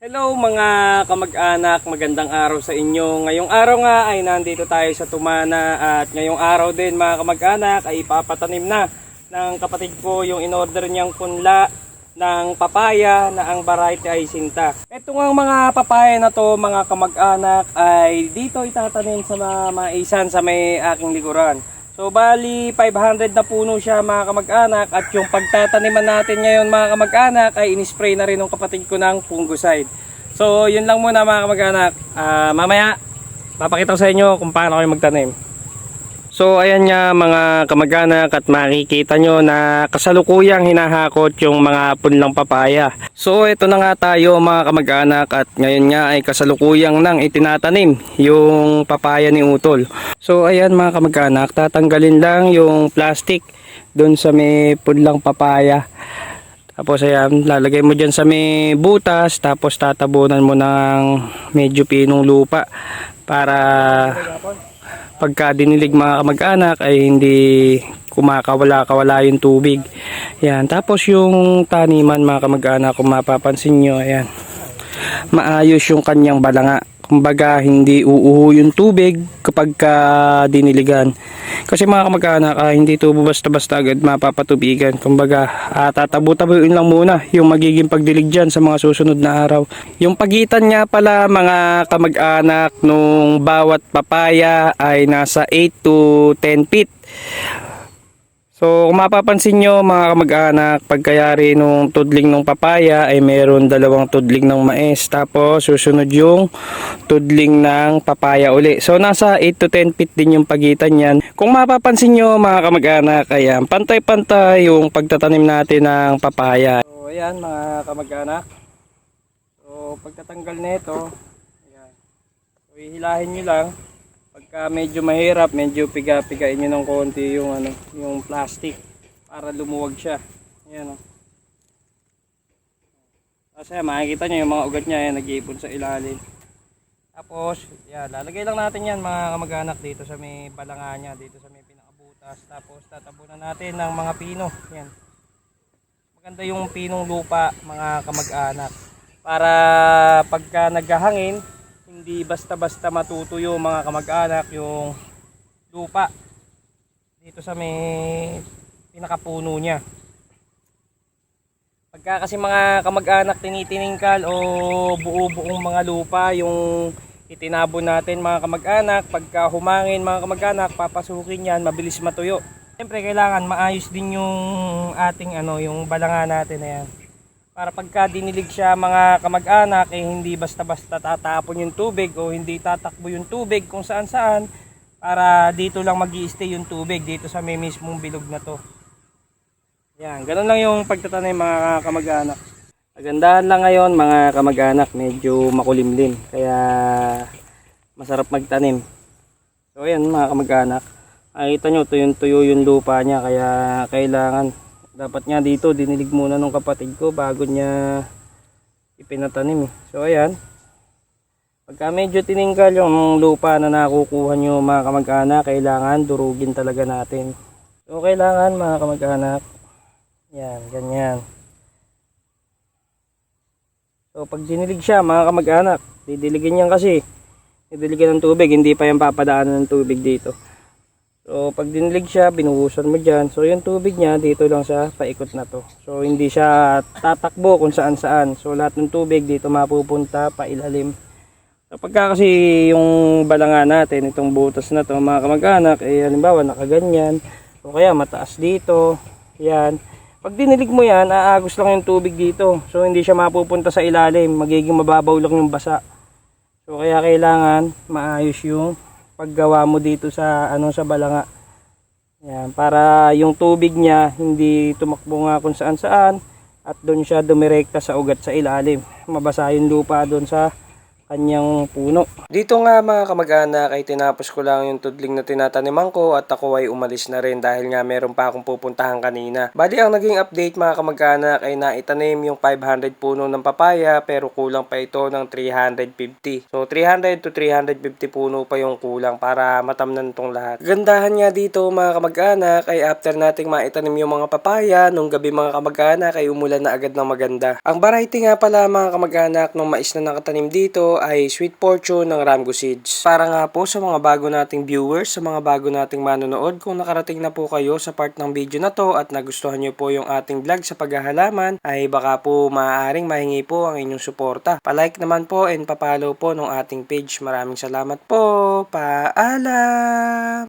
Hello mga kamag-anak, magandang araw sa inyo. Ngayong araw nga ay nandito tayo sa Tumana at ngayong araw din mga kamag-anak ay ipapatanim na ng kapatid ko yung in-order niyang punla ng papaya na ang variety ay Sinta. Ito nga mga papaya na to mga kamag-anak ay dito itatanim sa maisan sa may aking likuran. So bali 500 na puno siya mga kamag-anak at yung pagtataniman natin ngayon mga kamag-anak ay in-spray na rin ng kapatid ko ng fungicide. So yun lang muna mga kamag-anak. Mamaya papakita ko sa inyo kung paano kayo magtanim. So ayan nga mga kamag-anak at makikita nyo na kasalukuyang hinahakot yung mga punlang papaya. So ito na nga tayo mga kamag-anak at ngayon nga ay kasalukuyang nang itinatanim yung papaya ni Utol. So ayan mga kamag-anak, tatanggalin lang yung plastic doon sa may punlang papaya. Tapos ayan, lalagay mo dyan sa may butas, tapos tatabunan mo ng medyo pinong lupa para pagka dinilig mga kamag-anak ay hindi kumakawala-kawala yung tubig. Yan. Tapos yung taniman mga kamag-anak, kung mapapansin nyo, ayan, maayos yung kanyang balanga. Kumbaga hindi uuho yung tubig kapag diniligan. Kasi mga kamag-anak, hindi ito basta-basta agad mapapatubigan. Kumbaga tatabu-tabuin lang muna yung magiging pagdilig dyan sa mga susunod na araw. Yung pagitan nga pala mga kamag-anak nung bawat papaya ay nasa 8 to 10 feet. So kung mapapansin nyo mga kamag-anak, pagkayari nung tudling ng papaya ay meron dalawang tudling ng mais, tapos susunod yung tudling ng papaya uli. So nasa 8 to 10 feet din yung pagitan yan. Kung mapapansin nyo mga kamag-anak, ayan, pantay-pantay yung pagtatanim natin ng papaya. So ayan mga kamag-anak, so pagtatanggal nito, ayan, so ihilahin nyo lang. Pagka medyo mahirap, medyo piga-pigain nyo ng konti yung yung plastic para lumuwag siya. Ayan, oh. Kasi makikita nyo yung mga ugat niya, nag-iipon sa ilalim. Tapos yan, lalagay lang natin yan mga kamag-anak dito sa may balanga niya, dito sa may pinakabutas. Tapos tatabunan natin ng mga pino. Yan. Maganda yung pinong lupa mga kamag-anak para pagka naghahangin hindi basta-basta matutuyo mga kamag-anak yung lupa dito sa may pinakapuno niya. Pagka kasi mga kamag-anak tinitiningkal o buo-buong mga lupa yung itinabon natin mga kamag-anak, pagka humangin mga kamag-anak papasukin yan, mabilis matuyo. Siyempre kailangan maayos din yung ating yung balanga natin na yan. Para pagka dinilig siya mga kamag-anak hindi basta-basta tatapon yung tubig o hindi tatakbo yung tubig kung saan-saan, para dito lang magi-stay yung tubig dito sa may mismong bilog na to. Yan, ganun lang yung pagtatanim mga kamag-anak. Kagandahan lang ngayon mga kamag-anak, medyo makulimlim kaya masarap magtanim. So ayan mga kamag-anak, nakita nyo tuyo yung lupa niya, kaya kailangan dapat nga dito dinilig muna ng kapatid ko bago niya ipinatanim. So ayan, pagka medyo tiningkal yung lupa na nakukuha nyo mga kamag-anak, kailangan durugin talaga natin. So kailangan mga kamag-anak, yan, ganyan. So pag dinilig siya mga kamag-anak, didiligin yan kasi didiligan ng tubig, hindi pa yan papadaanan ng tubig dito. So pag dinilig siya, binuhusan mo dyan. So yung tubig niya dito lang sa paikot na to. So hindi siya tatakbo kung saan saan. So lahat ng tubig dito mapupunta pa ilalim. So pagka kasi yung balanga natin, itong butas na to mga kamag-anak, halimbawa nakaganyan, o kaya mataas dito, yan. Pag dinilig mo yan, aagos lang yung tubig dito. So hindi siya mapupunta sa ilalim, magiging mababaw lang yung basa. So kaya kailangan maayos yung paggawa mo dito sa sa balanga. Yan, para yung tubig niya hindi tumakbo nga kung saan saan at doon siya dumirekta sa ugat sa ilalim. Mabasa yung lupa doon sa kanyang puno. Dito nga mga kamag-anak ay tinapos ko lang yung tudling na tinataniman ko at ako ay umalis na rin dahil nga meron pa akong pupuntahan kanina. Bali ang naging update mga kamag-anak ay naitanim yung 500 puno ng papaya pero kulang pa ito ng 350. So 300 to 350 puno pa yung kulang para matamnan tong lahat. Gandahan nga dito mga kamag-anak ay after nating maitanim yung mga papaya, nung gabi mga kamag-anak ay umulan na agad ng maganda. Ang variety nga pala mga kamag-anak ng mais na nakatanim dito ay Sweet Fortune ng Ramgo Seeds. Para nga po sa mga bago nating viewers, sa mga bago nating manonood, kung nakarating na po kayo sa part ng video na to at nagustuhan nyo po yung ating vlog sa paghahalaman, ay baka po maaaring mahingi po ang inyong suporta. Palike naman po and papalo po ng ating page. Maraming salamat po. Paalam!